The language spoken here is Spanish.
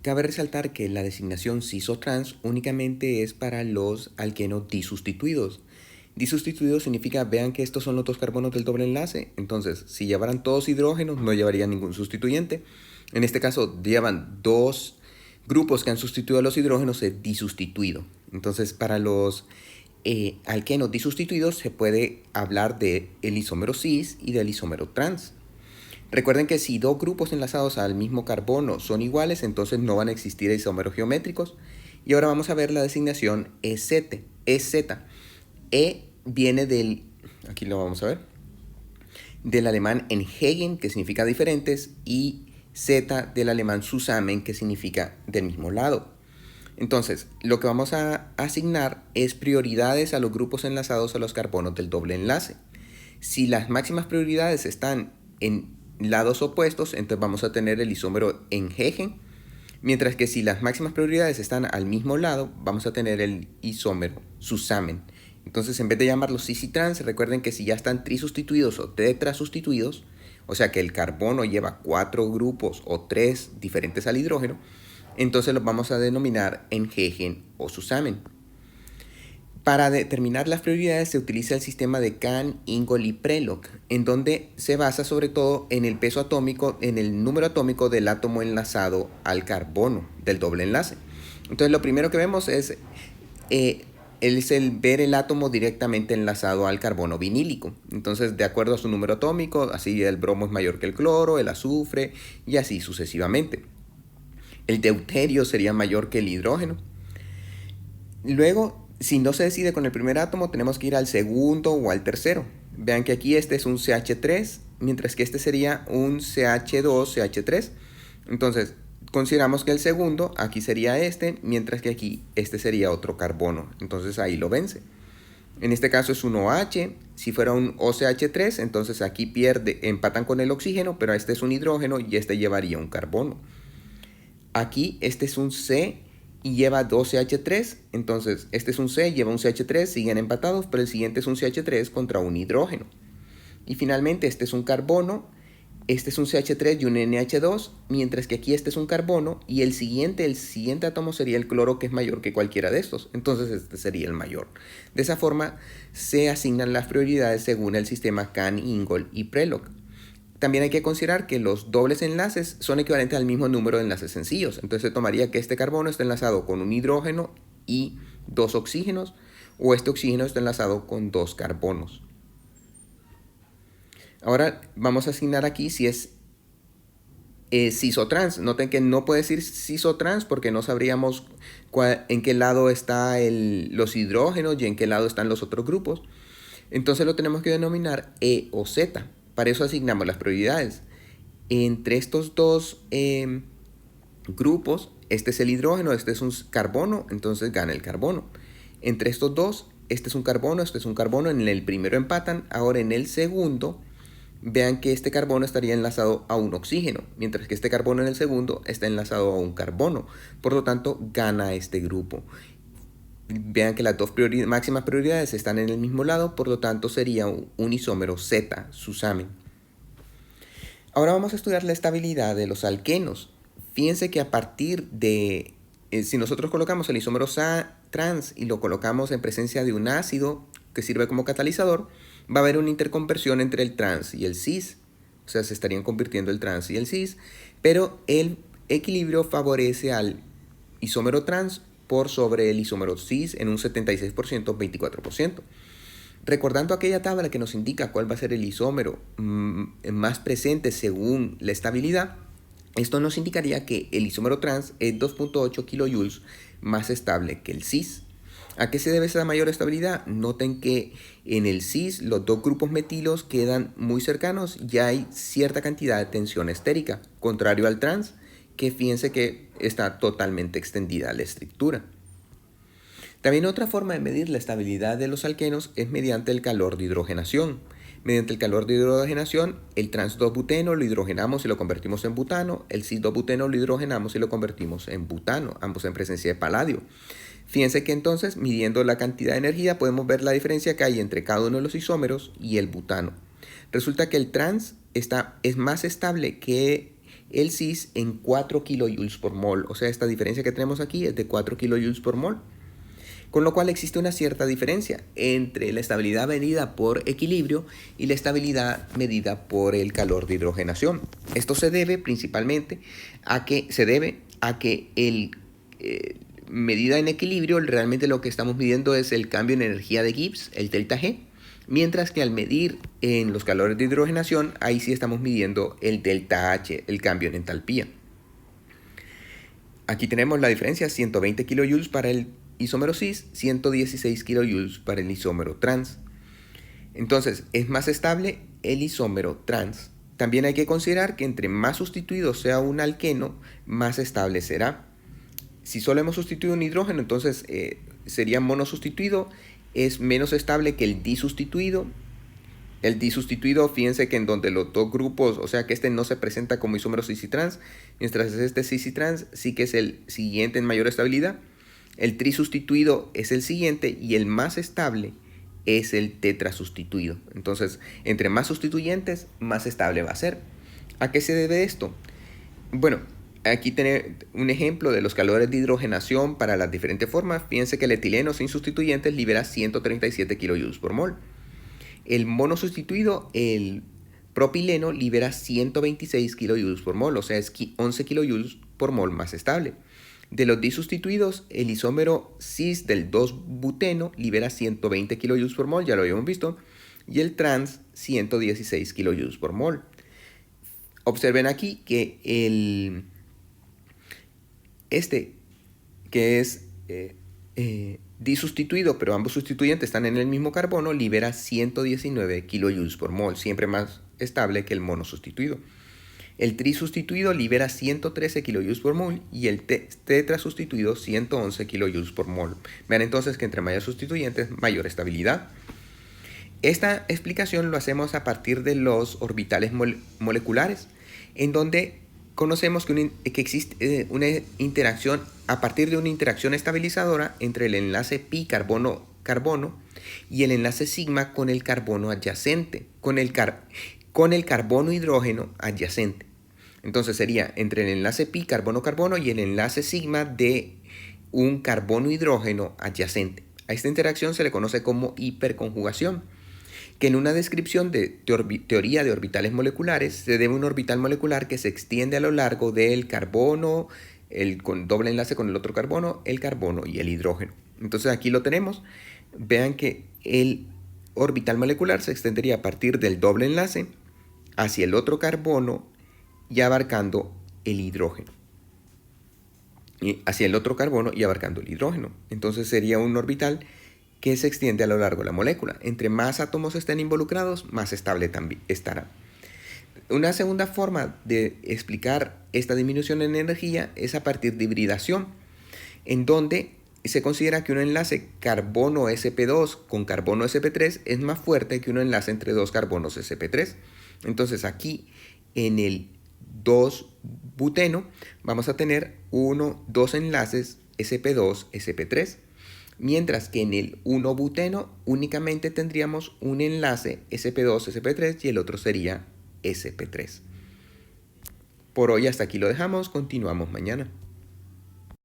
Cabe resaltar que la designación cis o trans únicamente es para los alquenos disustituidos. Disustituido significa, vean que estos son los dos carbonos del doble enlace, entonces si llevaran todos hidrógenos no llevarían ningún sustituyente. En este caso llevan dos grupos que han sustituido a los hidrógenos, es disustituido. Entonces para los alquenos disustituidos se puede hablar del isómero cis y del isómero trans. Recuerden que si dos grupos enlazados al mismo carbono son iguales, entonces no van a existir isómeros geométricos. Y ahora vamos a ver la designación EZ. E viene aquí lo vamos a ver, del alemán entgegen, que significa diferentes, y Z del alemán zusammen, que significa del mismo lado. Entonces, lo que vamos a asignar es prioridades a los grupos enlazados a los carbonos del doble enlace. Si las máximas prioridades están en lados opuestos, entonces vamos a tener el isómero entgegen, mientras que si las máximas prioridades están al mismo lado, vamos a tener el isómero zusammen. Entonces, en vez de llamarlos cis y trans, recuerden que si ya están trisustituidos o tetrasustituidos, o sea que el carbono lleva 4 grupos o 3 diferentes al hidrógeno, entonces los vamos a denominar entgegen o zusammen. Para determinar las prioridades se utiliza el sistema de Kahn, Ingold y Prelog, en donde se basa sobre todo en el peso atómico, en el número atómico del átomo enlazado al carbono del doble enlace. Entonces lo primero que vemos es el ver el átomo directamente enlazado al carbono vinílico. Entonces, de acuerdo a su número atómico, así el bromo es mayor que el cloro, el azufre y así sucesivamente. El deuterio sería mayor que el hidrógeno. Luego, si no se decide con el primer átomo, tenemos que ir al segundo o al tercero. Vean que aquí este es un CH3, mientras que este sería un CH2, CH3. Entonces, consideramos que el segundo aquí sería este, mientras que aquí este sería otro carbono. Entonces ahí lo vence. En este caso es un OH. Si fuera un OCH3, entonces aquí empatan con el oxígeno, pero este es un hidrógeno y este llevaría un carbono. Aquí este es un C y lleva 2 CH3, entonces este es un C, lleva un CH3, siguen empatados, pero el siguiente es un CH3 contra un hidrógeno. Y finalmente este es un carbono, este es un CH3 y un NH2, mientras que aquí este es un carbono y el siguiente átomo sería el cloro, que es mayor que cualquiera de estos, entonces este sería el mayor. De esa forma se asignan las prioridades según el sistema Kahn, Ingold y Prelog. También hay que considerar que los dobles enlaces son equivalentes al mismo número de enlaces sencillos. Entonces se tomaría que este carbono está enlazado con un hidrógeno y 2 oxígenos, o este oxígeno está enlazado con 2 carbonos. Ahora vamos a asignar aquí si es cis o trans. Noten que no puede decir cis o trans porque no sabríamos en qué lado están los hidrógenos y en qué lado están los otros grupos. Entonces lo tenemos que denominar E o Z. Para eso asignamos las prioridades. Entre estos dos grupos, este es el hidrógeno, este es un carbono, entonces gana el carbono. Entre estos dos, este es un carbono, este es un carbono, en el primero empatan, ahora en el segundo, vean que este carbono estaría enlazado a un oxígeno, mientras que este carbono en el segundo está enlazado a un carbono. Por lo tanto, gana este grupo. Vean que las dos máximas prioridades están en el mismo lado, por lo tanto sería un isómero Z, zusammen. Ahora vamos a estudiar la estabilidad de los alquenos. Fíjense que a partir de, si nosotros colocamos el isómero trans y lo colocamos en presencia de un ácido que sirve como catalizador, va a haber una interconversión entre el trans y el cis. O sea, se estarían convirtiendo el trans y el cis, pero el equilibrio favorece al isómero trans por sobre el isómero cis en un 76%, 24%. Recordando aquella tabla que nos indica cuál va a ser el isómero más presente según la estabilidad, esto nos indicaría que el isómero trans es 2.8 kilojoules más estable que el cis. ¿A qué se debe esa mayor estabilidad? Noten que en el cis los dos grupos metilos quedan muy cercanos y hay cierta cantidad de tensión estérica, contrario al trans, que fíjense que está totalmente extendida la estructura. También otra forma de medir la estabilidad de los alquenos es mediante el calor de hidrogenación. Mediante el calor de hidrogenación, el trans 2-buteno lo hidrogenamos y lo convertimos en butano, el cis 2-buteno lo hidrogenamos y lo convertimos en butano, ambos en presencia de paladio. Fíjense que entonces, midiendo la cantidad de energía, podemos ver la diferencia que hay entre cada uno de los isómeros y el butano. Resulta que el trans es más estable que el cis en 4 kilojoules por mol. O sea, esta diferencia que tenemos aquí es de 4 kilojoules por mol. Con lo cual existe una cierta diferencia entre la estabilidad medida por equilibrio y la estabilidad medida por el calor de hidrogenación. Esto se debe principalmente a que el medida en equilibrio, realmente lo que estamos midiendo es el cambio en energía de Gibbs, el delta G, mientras que al medir en los calores de hidrogenación, ahí sí estamos midiendo el delta H, el cambio en entalpía. Aquí tenemos la diferencia, 120 kilojoules para el isómero cis, 116 kilojoules para el isómero trans. Entonces, es más estable el isómero trans. También hay que considerar que entre más sustituido sea un alqueno, más estable será. Si solo hemos sustituido un hidrógeno, entonces sería monosustituido, es menos estable que el disustituido. El disustituido, fíjense que en donde los dos grupos, o sea que este no se presenta como isómero cis y trans, mientras este cis y trans sí que es el siguiente en mayor estabilidad. El trisustituido es el siguiente y el más estable es el tetrasustituido. Entonces, entre más sustituyentes, más estable va a ser. ¿A qué se debe esto? Bueno, aquí tenemos un ejemplo de los calores de hidrogenación para las diferentes formas. Fíjense que el etileno sin sustituyentes libera 137 kilojoules por mol. El monosustituido, el propileno, libera 126 kilojoules por mol, o sea, es 11 kilojoules por mol más estable. De los disustituidos, el isómero cis del 2-buteno libera 120 kilojoules por mol, ya lo habíamos visto, y el trans 116 kilojoules por mol. Observen aquí que que es disustituido, pero ambos sustituyentes están en el mismo carbono, libera 119 kilojoules por mol, siempre más estable que el monosustituido. El trisustituido libera 113 kilojoules por mol y el tetrasustituido 111 kilojoules por mol. Vean entonces que entre mayores sustituyentes, mayor estabilidad. Esta explicación lo hacemos a partir de los orbitales moleculares, en donde conocemos que existe una interacción a partir de una interacción estabilizadora entre el enlace pi carbono-carbono y el enlace sigma con el carbono adyacente, con el carbono hidrógeno adyacente. Entonces sería entre el enlace pi carbono-carbono y el enlace sigma de un carbono hidrógeno adyacente. A esta interacción se le conoce como hiperconjugación, que en una descripción de teoría de orbitales moleculares se debe a un orbital molecular que se extiende a lo largo del carbono, con doble enlace con el otro carbono, el carbono y el hidrógeno. Entonces aquí lo tenemos. Vean que el orbital molecular se extendería a partir del doble enlace hacia el otro carbono y abarcando el hidrógeno. Y hacia el otro carbono y abarcando el hidrógeno. Entonces sería un orbital que se extiende a lo largo de la molécula. Entre más átomos estén involucrados, más estable también estará. Una segunda forma de explicar esta disminución en energía es a partir de hibridación, en donde se considera que un enlace carbono sp2 con carbono sp3 es más fuerte que un enlace entre dos carbonos sp3. Entonces aquí en el 2-buteno vamos a tener dos enlaces sp2, sp3, mientras que en el 1-buteno únicamente tendríamos un enlace sp2, sp3 y el otro sería sp3. Por hoy hasta aquí lo dejamos, continuamos mañana.